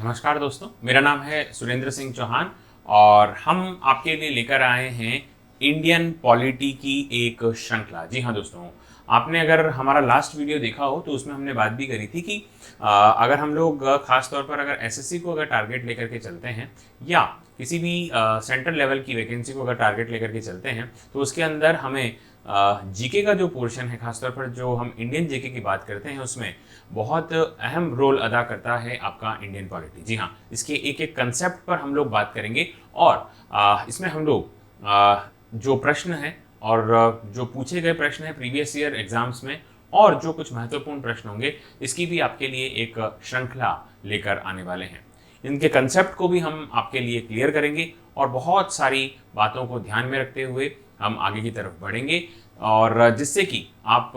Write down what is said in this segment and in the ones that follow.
नमस्कार दोस्तों, मेरा नाम है सुरेंद्र सिंह चौहान और हम आपके लिए लेकर आए हैं इंडियन पॉलिटी की एक श्रृंखला। जी हाँ दोस्तों, आपने अगर हमारा लास्ट वीडियो देखा हो तो उसमें हमने बात भी करी थी कि अगर हम लोग खास तौर पर अगर एसएससी को अगर टारगेट लेकर के चलते हैं या किसी भी सेंट्रल लेवल की वैकेंसी को अगर टारगेट लेकर के चलते हैं तो उसके अंदर हमें जीके का जो पोर्शन है, खासतौर पर जो हम इंडियन जीके की बात करते हैं उसमें बहुत अहम रोल अदा करता है आपका इंडियन पॉलिटी। जी हाँ, इसके एक एक कंसेप्ट पर हम लोग बात करेंगे और इसमें हम लोग जो प्रश्न है और जो पूछे गए प्रश्न है प्रीवियस ईयर एग्जाम्स में और जो कुछ महत्वपूर्ण प्रश्न होंगे इसकी भी आपके लिए एक श्रृंखला लेकर आने वाले हैं। इनके कंसेप्ट को भी हम आपके लिए क्लियर करेंगे और बहुत सारी बातों को ध्यान में रखते हुए हम आगे की तरफ बढ़ेंगे और जिससे कि आप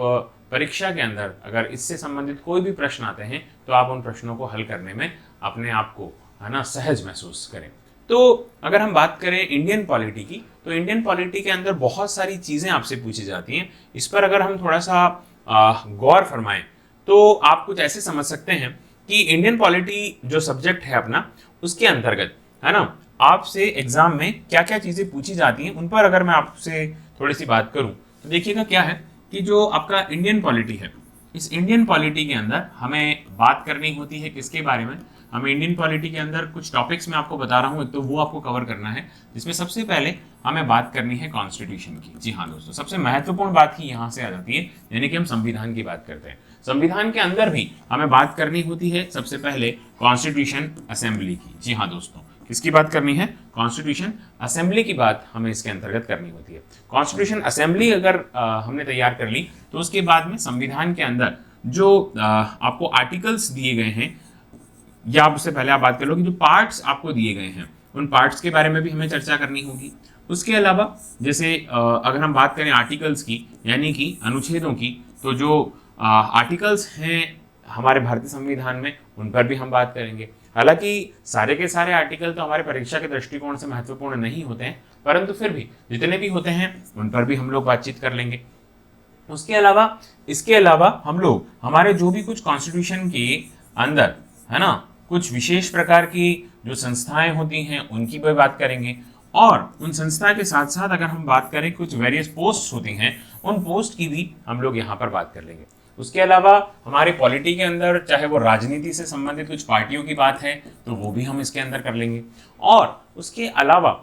परीक्षा के अंदर अगर इससे संबंधित कोई भी प्रश्न आते हैं तो आप उन प्रश्नों को हल करने में अपने आप को सहज महसूस करें। तो अगर हम बात करें इंडियन पॉलिटी की, तो इंडियन पॉलिटी के अंदर बहुत सारी चीज़ें आपसे पूछी जाती हैं। इस पर अगर हम थोड़ा सा गौर फरमाएं तो आप कुछ ऐसे समझ सकते हैं कि इंडियन पॉलिटी जो सब्जेक्ट है अपना, उसके अंतर्गत आपसे एग्जाम में क्या क्या चीज़ें पूछी जाती हैं उन पर अगर मैं आपसे थोड़ी सी बात करूं तो देखिएगा क्या है कि जो आपका इंडियन पॉलिटी है, इस इंडियन पॉलिटी के अंदर हमें बात करनी होती है किसके बारे में। हमें इंडियन पॉलिटी के अंदर कुछ टॉपिक्स मैं आपको बता रहा हूँ, एक तो वो आपको कवर करना है जिसमें सबसे पहले हमें बात करनी है कॉन्स्टिट्यूशन की। जी हाँ दोस्तों, सबसे महत्वपूर्ण बात ही यहाँ से आ जाती है, यानी कि हम संविधान की बात करते हैं। संविधान के अंदर भी हमें बात करनी होती है सबसे पहले कॉन्स्टिट्यूशन असेंबली की। जी हाँ दोस्तों, किसकी बात करनी है? कॉन्स्टिट्यूशन असेंबली की बात हमें इसके अंतर्गत करनी होती है। कॉन्स्टिट्यूशन असेंबली अगर हमने तैयार कर ली तो उसके बाद में संविधान के अंदर जो आपको आर्टिकल्स दिए गए हैं या उससे पहले आप बात कर लो कि जो पार्ट्स आपको दिए गए हैं उन पार्ट्स के बारे में भी हमें चर्चा करनी होगी। उसके अलावा जैसे अगर हम बात करें आर्टिकल्स की, यानी कि अनुच्छेदों की, तो जो आर्टिकल्स हैं हमारे भारतीय संविधान में उन पर भी हम बात करेंगे। हालांकि सारे के सारे आर्टिकल तो हमारे परीक्षा के दृष्टिकोण से महत्वपूर्ण नहीं होते हैं, परंतु फिर भी जितने भी होते हैं उन पर भी हम लोग बातचीत कर लेंगे। इसके अलावा हम लोग हमारे जो भी कुछ कॉन्स्टिट्यूशन के अंदर कुछ विशेष प्रकार की जो संस्थाएं होती हैं उनकी भी बात करेंगे और उन संस्था के साथ साथ अगर हम बात करें कुछ वेरियस पोस्ट होती हैं उन पोस्ट की भी हम लोग यहाँ पर बात कर लेंगे। उसके अलावा हमारे पॉलिटी के अंदर चाहे वो राजनीति से संबंधित कुछ पार्टियों की बात है तो वो भी हम इसके अंदर कर लेंगे और उसके अलावा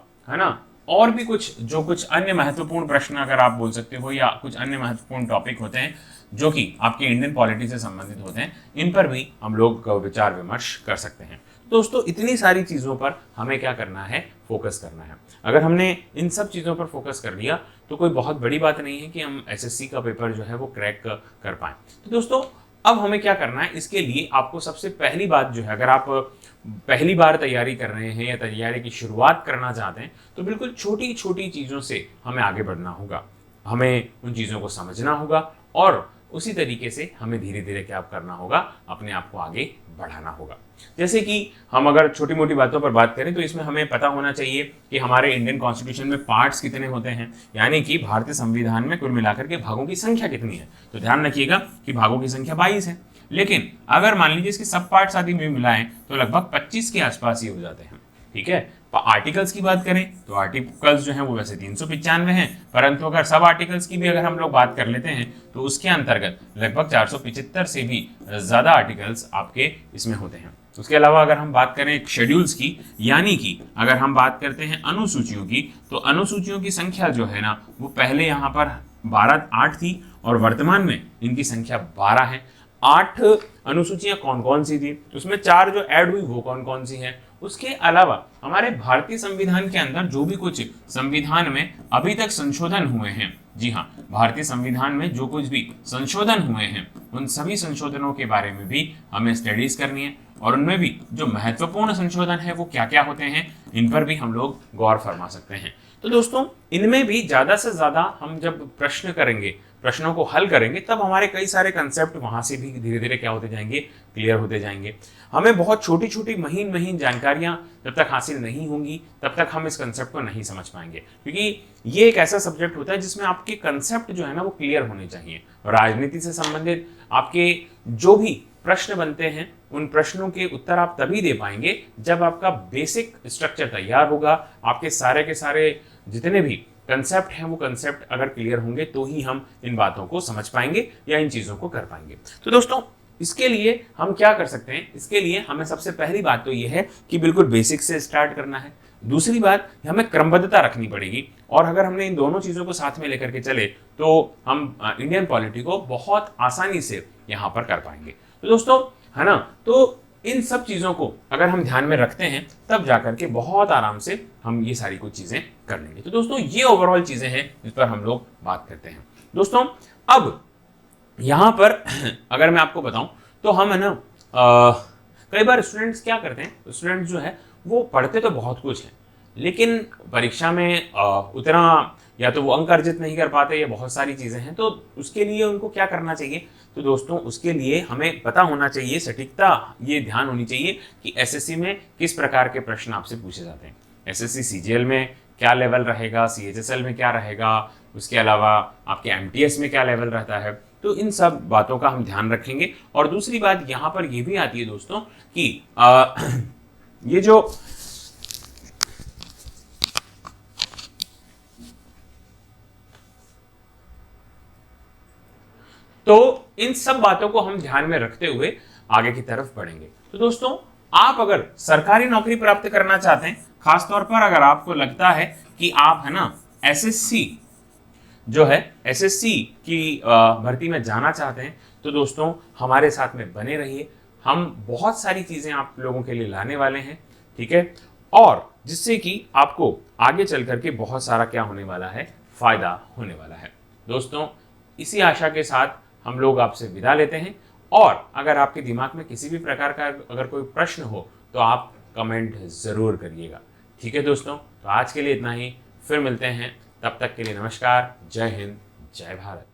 और भी कुछ अन्य महत्वपूर्ण प्रश्न अगर आप बोल सकते हो या कुछ अन्य महत्वपूर्ण टॉपिक होते हैं जो कि आपके इंडियन पॉलिटी से संबंधित होते हैं, इन पर भी हम लोग विचार विमर्श कर सकते हैं। दोस्तों, इतनी सारी चीज़ों पर हमें क्या करना है? फोकस करना है। अगर हमने इन सब चीज़ों पर फोकस कर लिया तो कोई बहुत बड़ी बात नहीं है कि हम एसएससी का पेपर जो है वो क्रैक कर पाएं। तो दोस्तों, अब हमें क्या करना है? इसके लिए आपको सबसे पहली बात जो है, अगर आप पहली बार तैयारी कर रहे हैं या तैयारी की शुरुआत करना चाहते हैं तो बिल्कुल छोटी छोटी चीज़ों से हमें आगे बढ़ना होगा। हमें उन चीज़ों को समझना होगा और उसी तरीके से हमें धीरे धीरे क्या करना होगा? अपने आप को आगे बढ़ाना होगा। जैसे कि हम अगर छोटी मोटी बातों पर बात करें तो इसमें हमें पता होना चाहिए कि हमारे इंडियन कॉन्स्टिट्यूशन में पार्ट्स कितने होते हैं, यानी कि भारतीय संविधान में कुल मिलाकर के भागों की संख्या कितनी है। तो ध्यान रखिएगा कि भागों की संख्या 22 है, लेकिन अगर मान लीजिए इसके सब पार्ट्स आदि में मिलाएं तो लगभग 25 के आसपास ही हो जाते हैं। ठीक है, आर्टिकल्स की बात करें तो आर्टिकल्स जो हैं वो वैसे 395 हैं, परंतु अगर सब आर्टिकल्स की भी अगर हम लोग बात कर लेते हैं तो उसके अंतर्गत लगभग 475 से भी ज़्यादा आर्टिकल्स आपके इसमें होते हैं। उसके अलावा अगर हम बात करें शेड्यूल्स की, यानी कि अगर हम बात करते हैं अनुसूचियों की, तो अनुसूचियों की संख्या जो है वो पहले यहाँ पर 8 थी और वर्तमान में इनकी संख्या 12 है। 8 अनुसूचियां कौन कौन सी थी, तो उसमें 4 जो ऐड हुई वो कौन कौन सी हैं। उसके अलावा हमारे भारतीय संविधान के अंदर जो भी कुछ संविधान में अभी तक संशोधन हुए हैं, जी हाँ, भारतीय संविधान में जो कुछ भी संशोधन हुए हैं उन सभी संशोधनों के बारे में भी हमें स्टडीज करनी है और उनमें भी जो महत्वपूर्ण संशोधन है वो क्या क्या होते हैं, इन पर भी हम लोग गौर फरमा सकते हैं। तो दोस्तों, इनमें भी ज़्यादा से ज़्यादा हम जब प्रश्न करेंगे, प्रश्नों को हल करेंगे तब हमारे कई सारे कंसेप्ट वहां से भी धीरे धीरे क्या होते जाएंगे, क्लियर होते जाएंगे। हमें बहुत छोटी छोटी महीन महीन जानकारियां जब तक हासिल नहीं होंगी तब तक हम इस कंसेप्ट को नहीं समझ पाएंगे, क्योंकि ये एक ऐसा सब्जेक्ट होता है जिसमें आपके कंसेप्ट जो है ना वो क्लियर होने चाहिए। राजनीति से संबंधित आपके जो भी प्रश्न बनते हैं उन प्रश्नों के उत्तर आप तभी दे पाएंगे जब आपका बेसिक स्ट्रक्चर तैयार होगा, आपके सारे के सारे जितने भी कंसेप्ट हैं वो कंसेप्ट अगर क्लियर होंगे तो ही हम इन बातों को समझ पाएंगे या इन चीज़ों को कर पाएंगे। तो दोस्तों इसके लिए हम क्या कर सकते हैं, इसके लिए हमें सबसे पहली बात तो ये है कि बिल्कुल बेसिक से स्टार्ट करना है। दूसरी बात, हमें क्रमबद्धता रखनी पड़ेगी, और अगर हमने इन दोनों चीज़ों को साथ में लेकर के चले तो हम इंडियन पॉलिटी को बहुत आसानी से यहाँ पर कर पाएंगे। तो दोस्तों है ना, तो इन सब चीज़ों को अगर हम ध्यान में रखते हैं तब जाकर के बहुत आराम से हम ये सारी कुछ चीज़ें कर लेंगे। तो दोस्तों ये ओवरऑल चीज़ें हैं जिस पर हम लोग बात करते हैं। दोस्तों अब यहाँ पर अगर मैं आपको बताऊं तो हम है ना कई बार स्टूडेंट्स क्या करते हैं, स्टूडेंट्स जो है वो पढ़ते तो बहुत कुछ है लेकिन परीक्षा में उतना या तो वो अंक अर्जित नहीं कर पाते, या बहुत सारी चीज़ें हैं। तो उसके लिए उनको क्या करना चाहिए, तो दोस्तों उसके लिए हमें पता होना चाहिए, सटीकता ये ध्यान होनी चाहिए कि एसएससी में किस प्रकार के प्रश्न आपसे पूछे जाते हैं। एसएससी सीजीएल में क्या लेवल रहेगा, सीएचएसएल में क्या रहेगा, उसके अलावा आपके एमटीएस में क्या लेवल रहता है। तो इन सब बातों का हम ध्यान रखेंगे। और दूसरी बात यहाँ पर ये भी आती है दोस्तों कि ये जो तो इन सब बातों को हम ध्यान में रखते हुए आगे की तरफ बढ़ेंगे। तो दोस्तों आप अगर सरकारी नौकरी प्राप्त करना चाहते हैं, खासतौर पर अगर आपको लगता है कि आप है ना एसएससी जो है एसएससी की भर्ती में जाना चाहते हैं, तो दोस्तों हमारे साथ में बने रहिए। हम बहुत सारी चीज़ें आप लोगों के लिए लाने वाले हैं, ठीक है, और जिससे कि आपको आगे चल करके बहुत सारा क्या होने वाला है, फायदा होने वाला है। दोस्तों इसी आशा के साथ हम लोग आपसे विदा लेते हैं, और अगर आपके दिमाग में किसी भी प्रकार का अगर कोई प्रश्न हो तो आप कमेंट ज़रूर करिएगा। ठीक है दोस्तों, तो आज के लिए इतना ही, फिर मिलते हैं, तब तक के लिए नमस्कार, जय हिंद, जय भारत।